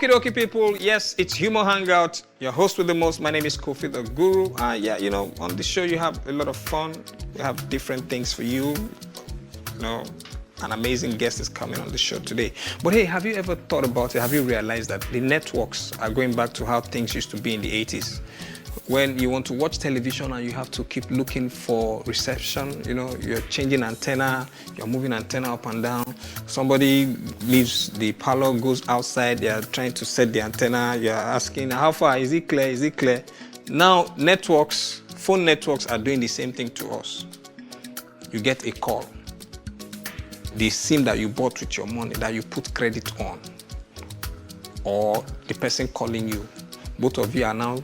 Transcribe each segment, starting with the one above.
Okay, people. Yes, it's Humour Hangout. Your host with the most. My name is Koffi, the guru. Yeah, you know, on the show you have a lot of fun. We have different things for you. You know, an amazing guest is coming on the show today. But hey, have you ever thought about it? Have you realized that the networks are going back to how things used to be in the 80s? When you want to watch television and you have to keep looking for reception, you know, you're changing antenna, you're moving antenna up and down. Somebody leaves the parlor, goes outside, they're trying to set the antenna, you're asking, how far, is it clear, is it clear? Now, networks, phone networks are doing the same thing to us. You get a call. The SIM that you bought with your money, that you put credit on, or the person calling you, both of you are now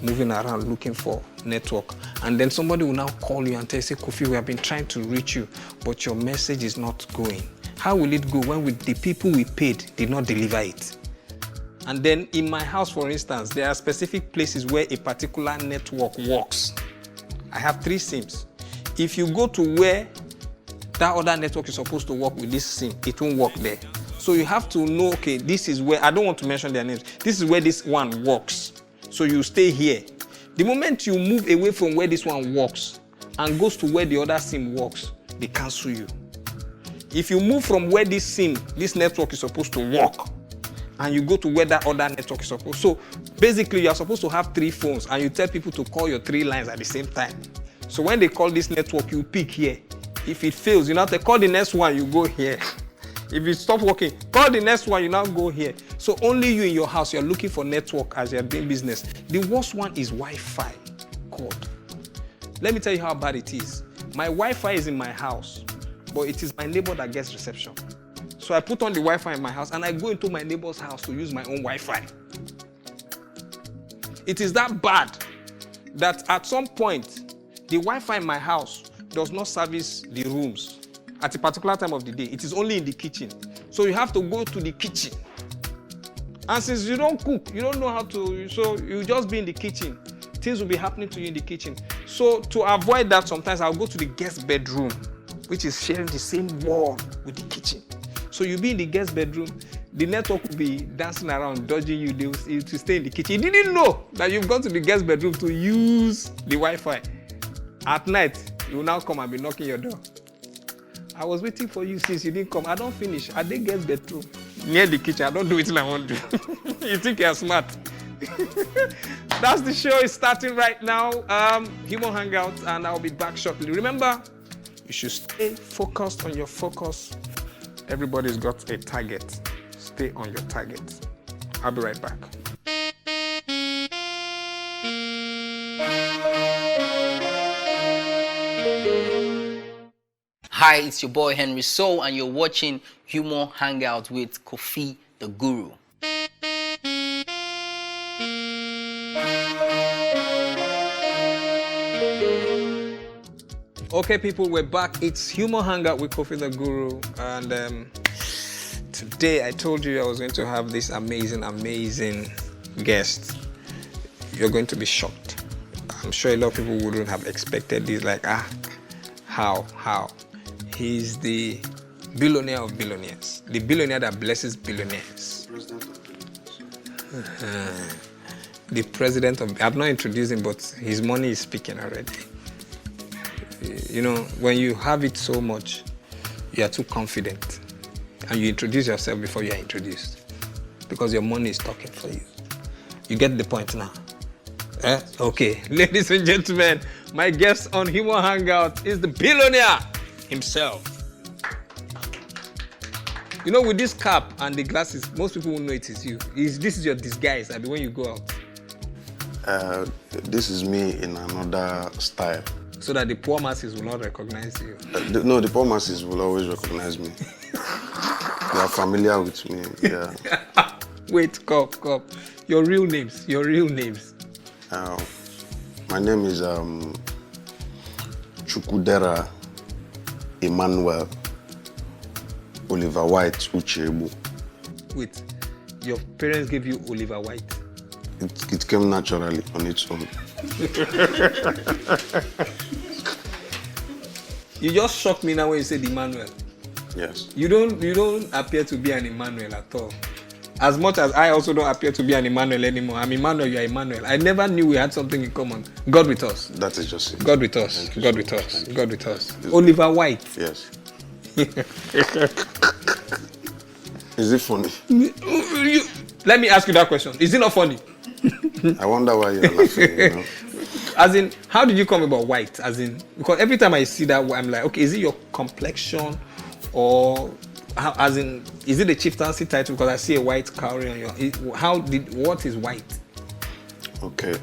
moving around looking for network, and then somebody will now call you and tell you, say, Koffi, we have been trying to reach you, but your message is not going. How will it go when the people we paid did not deliver it? And then in my house, for instance, there are specific places where a particular network works. I have 3 SIMs. If you go to where that other network is supposed to work with this SIM, it won't work there. So you have to know, okay, this is where, I don't want to mention their names, this is where this one works. So you stay here. The moment you move away from where this one works and goes to where the other SIM works, they cancel you. If you move from where this SIM, this network is supposed to work, and you go to where that other network is supposed to, so basically you are supposed to have 3 phones and you tell people to call your 3 lines at the same time. So when they call this network, you pick here. If it fails, you now have to call the next one, you go here. If it stops working, call the next one, you now go here. So only you in your house, you're looking for network as you're doing business. The worst one is Wi-Fi. God. Let me tell you how bad it is. My Wi-Fi is in my house, but it is my neighbor that gets reception. So I put on the Wi-Fi in my house and I go into my neighbor's house to use my own Wi-Fi. It is that bad that at some point, the Wi-Fi in my house does not service the rooms at a particular time of the day. It is only in the kitchen. So you have to go to the kitchen. And since you don't cook, you don't know how to, so you just be in the kitchen. Things will be happening to you in the kitchen. So to avoid that, sometimes I'll go to the guest bedroom, which is sharing the same wall with the kitchen. So you'll be in the guest bedroom, the network will be dancing around, dodging you, they will to stay in the kitchen. You didn't know that you've gone to the guest bedroom to use the Wi-Fi. At night, you will now come and be knocking your door. I was waiting for you since you didn't come. I don't finish. I didn't get bedroom. Near the kitchen. I don't do it till I want to. You think you're smart. That's the show. It's starting right now. Humour Hangout, and I'll be back shortly. Remember, you should stay focused on your focus. Everybody's got a target. Stay on your target. I'll be right back. Hi, it's your boy Henry So, and you're watching Humour Hangout with Koffi, the guru. Okay, people, we're back. It's Humour Hangout with Koffi, the guru. And today I told you I was going to have this amazing guest. You're going to be shocked. I'm sure a lot of people wouldn't have expected this. Like, how? He's the billionaire of billionaires. The billionaire that blesses billionaires. President of billionaires. The president of... I've not introduced him, but his money is speaking already. You know, when you have it so much, you are too confident. And you introduce yourself before you are introduced. Because your money is talking for you. You get the point now? Okay, ladies and gentlemen, my guest on Humour Hangout is the billionaire himself. You know, with this cap and the glasses, most people won't know it is you. This is your disguise, and when you go out. This is me in another style. So that the poor masses will not recognize you. No, the poor masses will always recognize me. They are familiar with me, yeah. Wait, cop. Your real names. My name is Chukudera Emmanuel Oliver White Uchebu. Wait, your parents gave you Oliver White? It came naturally on its own. You just shocked me now when you said Emmanuel. Yes. You don't appear to be an Emmanuel at all. as much as I also don't appear to be an Emmanuel anymore. I'm Emmanuel, you're Emmanuel. I never knew we had something in common. God with us. That is just it. God with us. Thank you God so with much. us. Thank you. God with us. Oliver White. Yes. Is it funny? Let me ask you that question. Is it not funny? I wonder why you're laughing, you know? As in, how did you come about white? As in, because every time I see that, I'm like, okay, is it your complexion, or how, as in, is it the chieftaincy title? Because I see a white cowrie on your. What is white? Okay.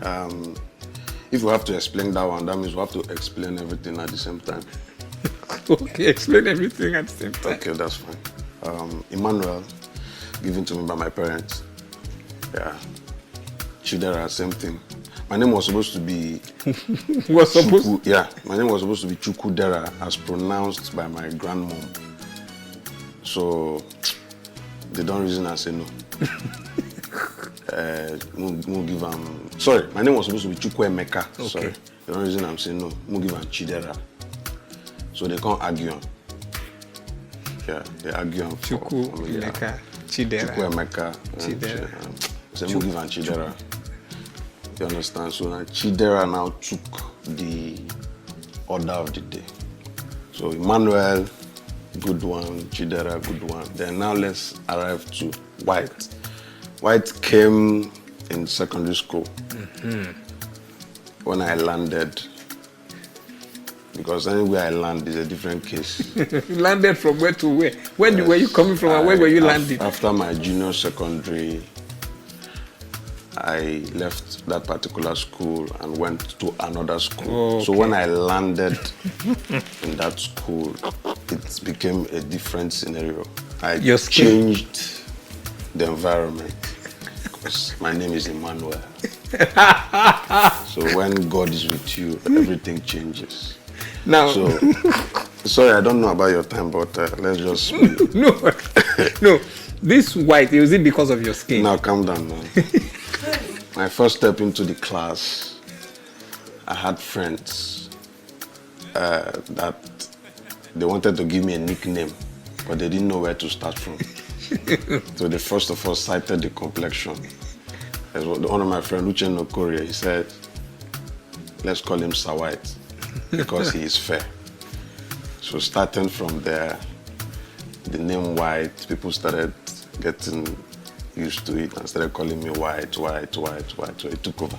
If we have to explain that one, that means we have to explain everything at the same time. Okay, explain everything at the same time. Okay, that's fine. Emmanuel, given to me by my parents. Yeah. Chidera, same thing. My name was supposed to be my name was supposed to be Chukudera, as pronounced by my grandmom. So they don't reason and say no. We'll give sorry, my name was supposed to be Chukwuemeka. Okay. Sorry. They don't reason I'm saying no. We'll give them Chidera. So they can't argue on. Yeah, they argue on. Chukwuemeka, Chidera. Chukwuemeka, Chidera. So we'll give them Chidera. You understand? So now Chidera now took the order of the day. So Emmanuel, good one. Chidera, good one. Then now let's arrive to White. White came in secondary school when I landed. Because anywhere I land is a different case. You landed from where to where? Where were you coming from and where were you landing? After my junior secondary, I left that particular school and went to another school. Oh, okay. So when I landed in that school, it became a different scenario. I changed the environment because my name is Emmanuel. So when God is with you, everything changes. Now, so sorry, I don't know about your time, but let's just no. This white, is it because of your skin? Now calm down, man. My first step into the class, I had friends that they wanted to give me a nickname, but they didn't know where to start from. So they first of all cited the complexion. As one of my friends, Uchenno Korea, he said, let's call him Sir White because he is fair. So starting from there, the name White, people started getting used to it and started calling me White. So it took over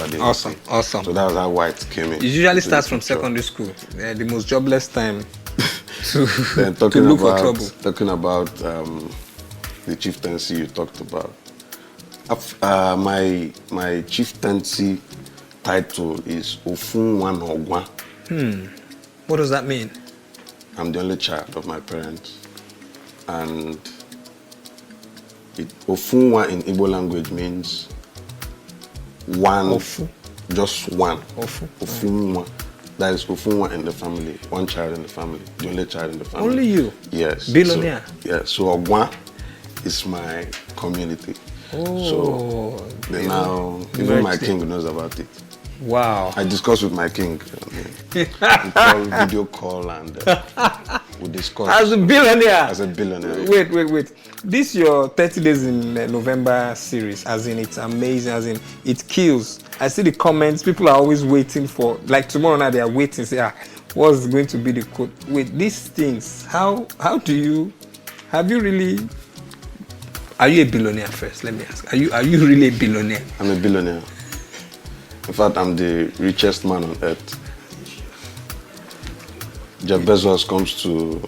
the Awesome. So that was how White came in. It usually starts from secondary school. The most jobless time to talking look about, for trouble. Talking about the chieftaincy you talked about. My chieftaincy title is Ofunwan Ogwa. What does that mean? I'm the only child of my parents. And Ofunwa in Igbo language means one, Ofu. Just one. Ofu. Ofunwa. That is Ofunwa in the family, one child in the family, the only child in the family. Only you? Yes. Billionaire? So Ogwa is my community. Oh. So even my king knows about it. Wow. I discuss with my king. We call video call and we discuss. As a billionaire? As a billionaire. Wait. This your 30 days in November series, as in it's amazing, as in it kills. I see the comments, people are always waiting for, like tomorrow night they are waiting, say, what's going to be the quote? Wait, these things, how do you, have you really, are you a billionaire first? Let me ask. Are you really a billionaire? I'm a billionaire. In fact, I'm the richest man on earth. Jeff Bezos comes to,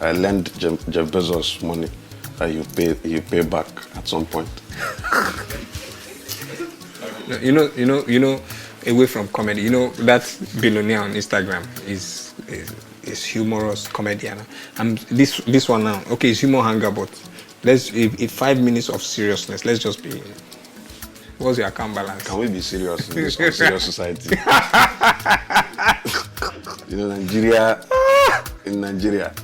I lend Jeff Bezos money that you pay back at some point. You know, away from comedy, that billionaire on Instagram is humorous comedian. This one now, okay, it's Humour Hangout, but let's, if 5 minutes of seriousness, let's just be. What's your account balance? Can we be serious in this unserious society? In Nigeria,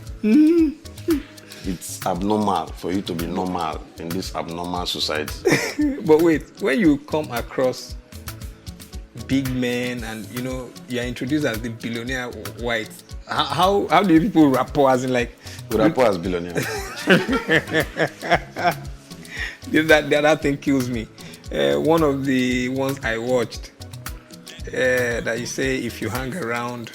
it's abnormal for you to be normal in this abnormal society. But wait, when you come across big men and you're introduced as the billionaire white, how do people rapport as in like? We rapport as billionaire. That thing kills me. One of the ones I watched that you say if you hang around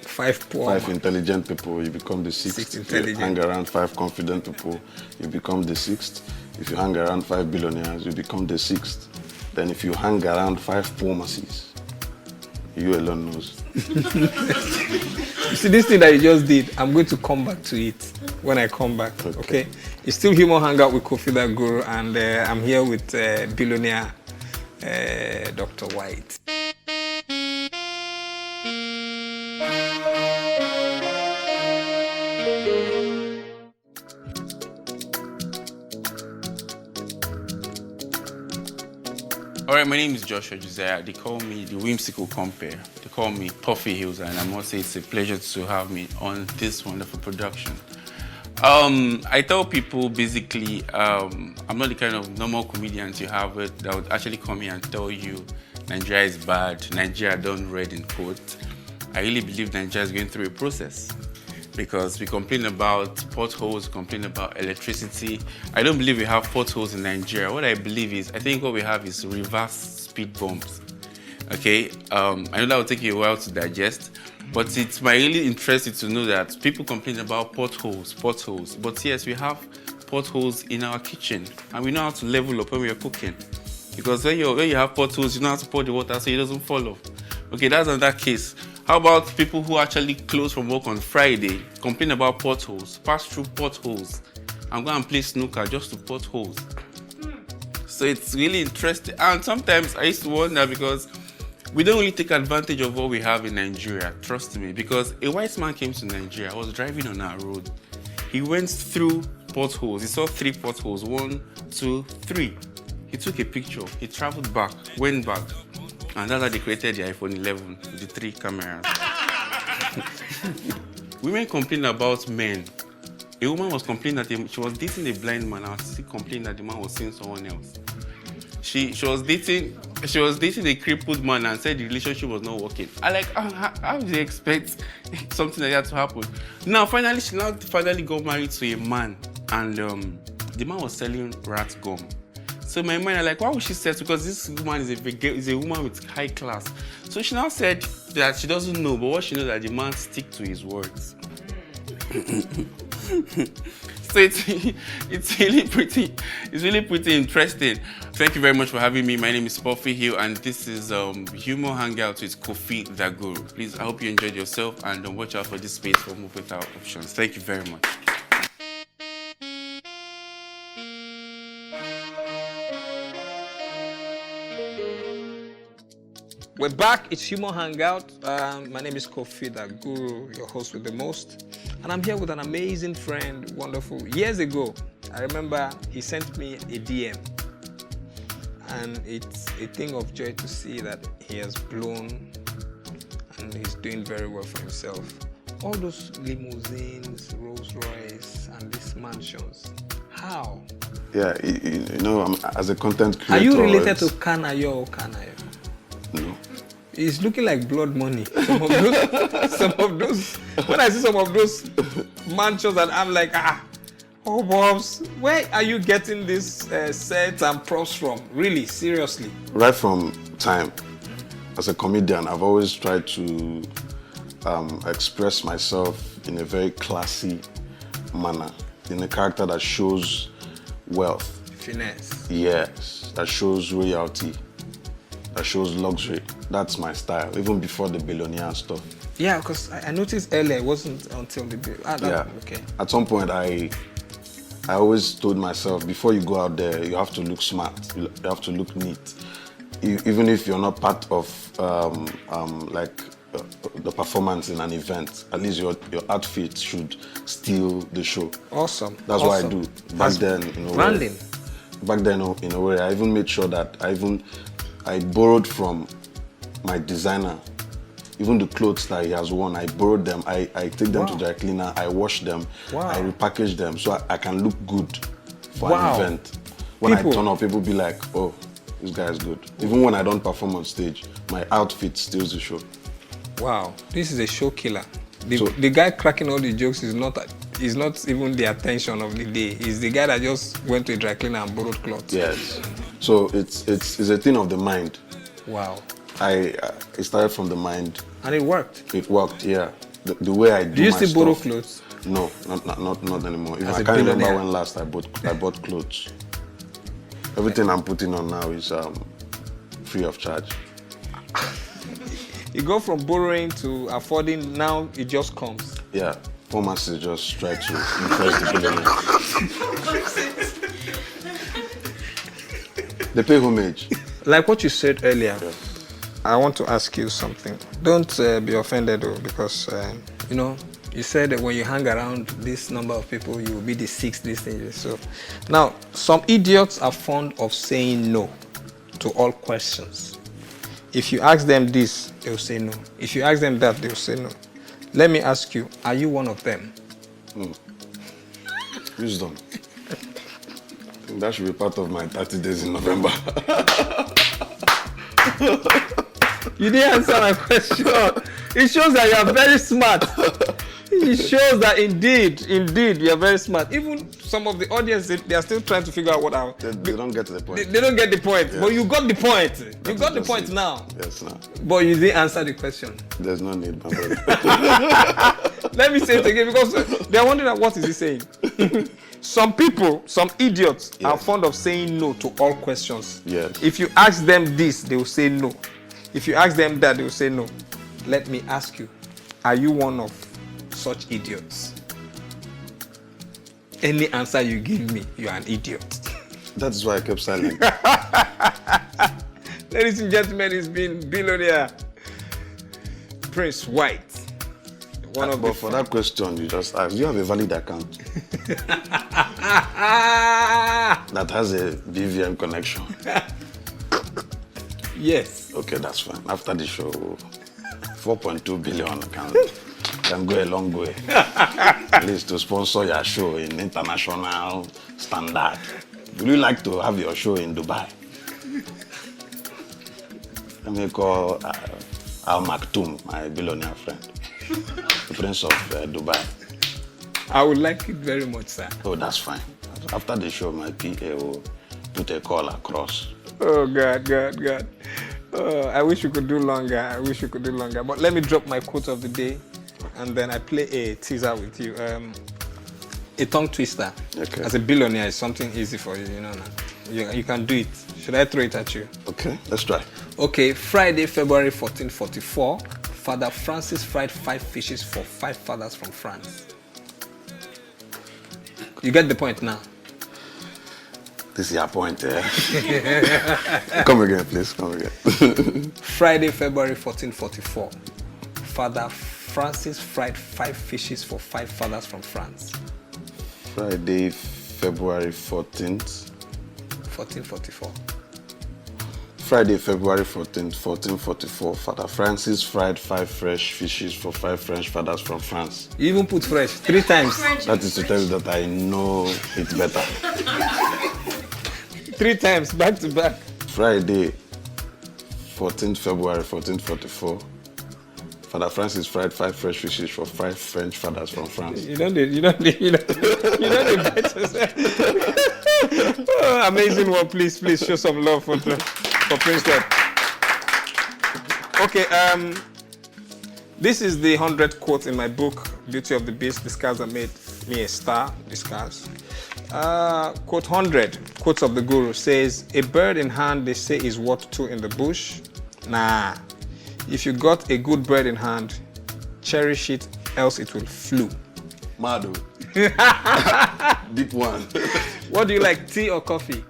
five intelligent people, you become the sixth. If you hang around 5 confident people, you become the sixth. If you hang around 5 billionaires, you become the sixth. Then if you hang around 5 poor masses, you alone knows. You see, this thing that you just did, I'm going to come back to it when I come back, okay? It's still Humour Hangout with Koffi the Guru, and I'm here with Billionaire, Dr. White. All right, my name is Joshua Josiah. They call me the whimsical compere. They call me Puffy Hills, and I must say it's a pleasure to have me on this wonderful production. I tell people basically, I'm not the kind of normal comedians you have that would actually come here and tell you Nigeria is bad, Nigeria done red in court. I really believe Nigeria is going through a process because we complain about potholes, complain about electricity. I don't believe we have potholes in Nigeria. What I believe is, I think what we have is reverse speed bumps. Okay, I know that will take you a while to digest, but it's my really interested to know that people complain about potholes. But yes, we have potholes in our kitchen, and we know how to level up when we are cooking. Because when you have potholes, you know how to pour the water so it doesn't fall off. Okay, that's another case. How about people who actually close from work on Friday, complain about potholes, pass through potholes, and go and play snooker just to potholes? So it's really interesting. And sometimes I used to wonder because we don't really take advantage of what we have in Nigeria, trust me. Because a white man came to Nigeria, was driving on our road. He went through potholes. He saw 3 potholes, 1, 2, 3. He took a picture, he traveled back, went back. And that's how they created the iPhone 11 with the 3 cameras. Women complain about men. A woman was complaining that she was dating a blind man and still complaining that the man was seeing someone else. She was dating a crippled man and said the relationship was not working. I like, how do you expect something like that to happen? Now, she finally got married to a man, and the man was selling rat gum. So my mind, I'm like, why would she settle? Because this woman is a woman with high class. So she now said that she doesn't know, but what she knows that the man stick to his words. So it's really pretty interesting. Thank you very much for having me. My name is Puffy Hill, and this is Humour Hangout with Koffi the Guru. Please, I hope you enjoyed yourself, and watch out for this space for Move Without Options. Thank you very much. We're back. It's Humour Hangout. My name is Koffi the Guru, your host with the most. And I'm here with an amazing friend, wonderful. Years ago, I remember he sent me a DM. And it's a thing of joy to see that he has blown and he's doing very well for himself. All those limousines, Rolls Royce, and these mansions. How? Yeah, you know, as a content creator... Are you related to Kanayo or Kanayo? No. It's looking like blood money. Some of those. When I see some of those mansions, and I'm like, oh, Bobs, where are you getting this sets and props from? Really, seriously. Right from time, as a comedian, I've always tried to express myself in a very classy manner, in a character that shows wealth. Finesse. Yes, that shows royalty. That shows luxury. That's my style, even before the Billionaire stuff. Yeah, because I noticed earlier, it wasn't until the... Okay. At some point, I always told myself, before you go out there, you have to look smart. You have to look neat. Even if you're not part of the performance in an event, at least your outfit should steal the show. Awesome. That's what I do. Back then, branding. Back then, in a way, I even made sure that I borrowed from my designer. Even the clothes that he has worn, I borrowed them. I take them to dry cleaner. I wash them. I repackage them so I can look good for an event. When I turn up, people be like, "Oh, this guy is good." Even when I don't perform on stage, my outfit steals the show. Wow, this is a show killer. The guy cracking all the jokes is not is not even the attention of the day. He's the guy that just went to a dry cleaner and borrowed clothes. Yes. So it's a thing of the mind. Wow. It started from the mind. And it worked. It worked, yeah. The way I do my stuff. Do you still borrow clothes? No, not anymore. Even As I a can't remember billionaire. when last I bought clothes. Everything I'm putting on now is free of charge. You go from borrowing to affording, now it just comes. Yeah, poor masses just try to impress the billionaire. They pay homage. Like what you said earlier, Yeah. I want to ask you something. Don't be offended though, because you know, you said that when you hang around this number of people, you will be the sixth this thing. So now, some idiots are fond of saying no to all questions. If you ask them this, they'll say no. If you ask them that, they'll say no. Let me ask you, are you one of them? Wisdom. I think that should be part of my 30 days in November. You didn't answer my question. It shows that you are very smart. It shows that indeed, you are very smart. Even some of the audience, they are still trying to figure out what I... They don't get to the point. They don't get the point, Yes. but you got the point. You That got is the just point it. now. Yes, now. But you didn't answer the question. There's no need, my brother. Let me say it again because they're wondering what is he saying. Some people, some idiots are Yes. fond of saying no to all questions. Yes. If you ask them this, they will say no. If you ask them that, they will say no. Let me ask you, are you one of such idiots? Any answer you give me, you are an idiot. That is why I kept silent. Ladies and gentlemen, it's been Billionaire Prince White. One of But the for that question you just asked, do you have a valid account that has a BVM connection? Yes. Okay, that's fine. After the show, 4.2 billion can go a long way. At least to sponsor your show in international standard. Would you like to have your show in Dubai? Let me call Al Maktoum, my billionaire friend, the Prince of Dubai. I would like it very much, sir. Oh, that's fine. After the show, my PA will put a call across. Oh, God. I wish we could do longer. But let me drop my quote of the day, and then I play a teaser with you. A tongue twister. Okay. As a billionaire, it's something easy for you, you know. You can do it. Should I throw it at you? Okay, let's try. Okay, Friday, February 1444, Father Francis fried 5 fishes for 5 fathers from France. You get the point now? This is your point, eh? Come again, please. Come again. Friday, February 1444, Father Francis fried 5 fishes for 5 fathers from France. Friday, February 14th. 1444. Friday, February 14th, 1444. Father Francis fried 5 fresh fishes for 5 French fathers from France. You even put fresh 3 times. That is to tell you that I know it better. 3 times, back to back. Friday, 14th February 1444. Father Francis fried 5 fresh fishes for 5 French fathers from France. You know the better. Oh, amazing one. Please show some love for Prince White. Okay, this is the 100th quote in my book, Beauty of the Beast. The scars that made me a star. The scars. Quote 100, quotes of the guru says, a bird in hand they say is worth 2 in the bush. Nah, if you got a good bird in hand, cherish it, else it will flew. Mado. Deep one. What do you like, tea or coffee?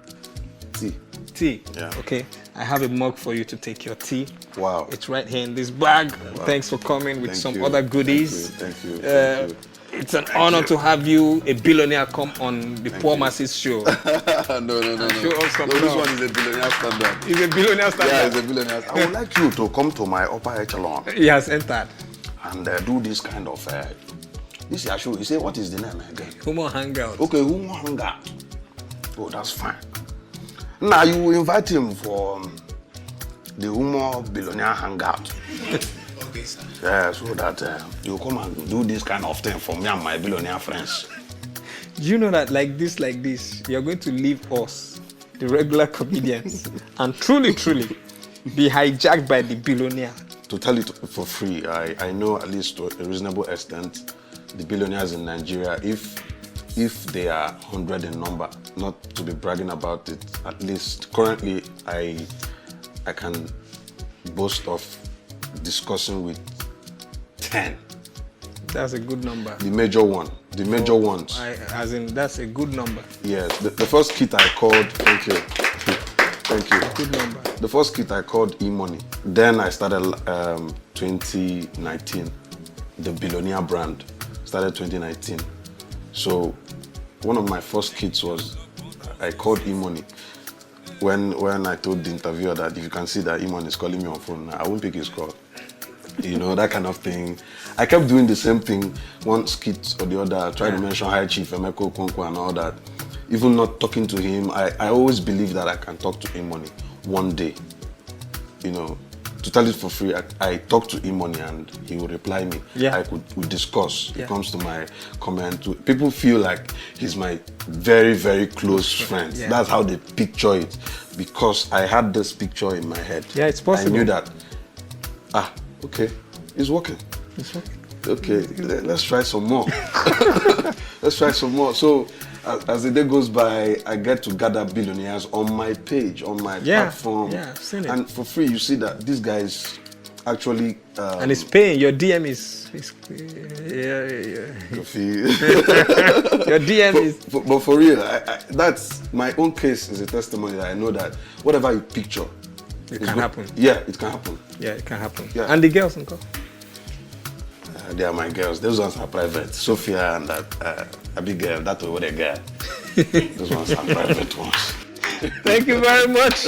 Tea. Tea. Yeah. Okay, I have a mug for you to take your tea. Wow. It's right here in this bag. Wow. Thanks for coming with Thank some you. other goodies. Thank you. Thank you. It's an honor to have you, a billionaire, come on the Poor Masses show. No. Show us some This love. one is a billionaire standard. He's a billionaire standard. Yeah, it's a billionaire. I would like you to come to my upper echelon He has entered. and do this kind of. This is your show. You say, what is the name again? Humour Hangout. Okay, Humour Hangout. Oh, that's fine. Now you invite him for the Humour Billionaire Hangout. Okay, sir. Yeah, so that you come and do this kind of thing for me and my billionaire friends. Do you know that like this, you're going to leave us, the regular comedians, and truly be hijacked by the billionaire? To tell it for free, I know at least to a reasonable extent, the billionaires in Nigeria, if they are 100 in number, not to be bragging about it, at least currently I can boast of discussing with 10. That's a good number. The major ones. As in, that's a good number. Yes, the first kit I called, thank you. Thank you. Good number. The first kit I called E-Money. Then I started 2019. The Billionaire brand started 2019. So one of my first kits was, I called E-Money. When I told the interviewer that if you can see that Iman is calling me on phone, I won't pick his call. You know, that kind of thing. I kept doing the same thing, one skit or the other, trying to mention High Chief, Emeko Okonkwo and all that. Even not talking to him, I always believe that I can talk to E-Money one day. You know, to tell it for free, I talk to E-Money and he will reply me. Yeah. We discuss. He comes to my comment. People feel like he's my very, very close friend. Yeah. That's how they picture it. Because I had this picture in my head. Yeah, it's possible. I knew that, okay, it's working. It's working. Okay, let's try some more. Let's try some more. So, as the day goes by, I get to gather billionaires on my page, on my platform. Yeah, I've seen it. And for free, you see that these guys actually... and it's paying. Your DM is your DM is... But for real, that's my own case is a testimony that I know that whatever you picture... It can happen. Yeah, it can happen. Yeah, it can happen. Yeah. And the girls, uncle? They are my girls. Those ones are private. Sophia and that Abigail, that over the girl. Those ones are private ones. Thank you very much.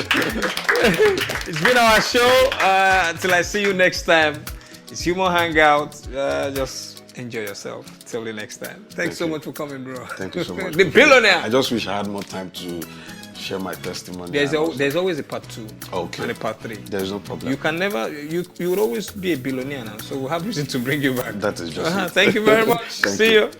It's been our show. Until I see you next time, it's Humour Hangout. Just enjoy yourself. Till the next time. Thanks so much for coming, bro. Thank you so much. The billionaire. I just wish I had more time to share my testimony. There's always a part 2 okay. and a part 3. There's no problem. You can never, you would always be a billionaire now, so we'll have reason to bring you back. That is just it. Thank you very much. Thank See you. you.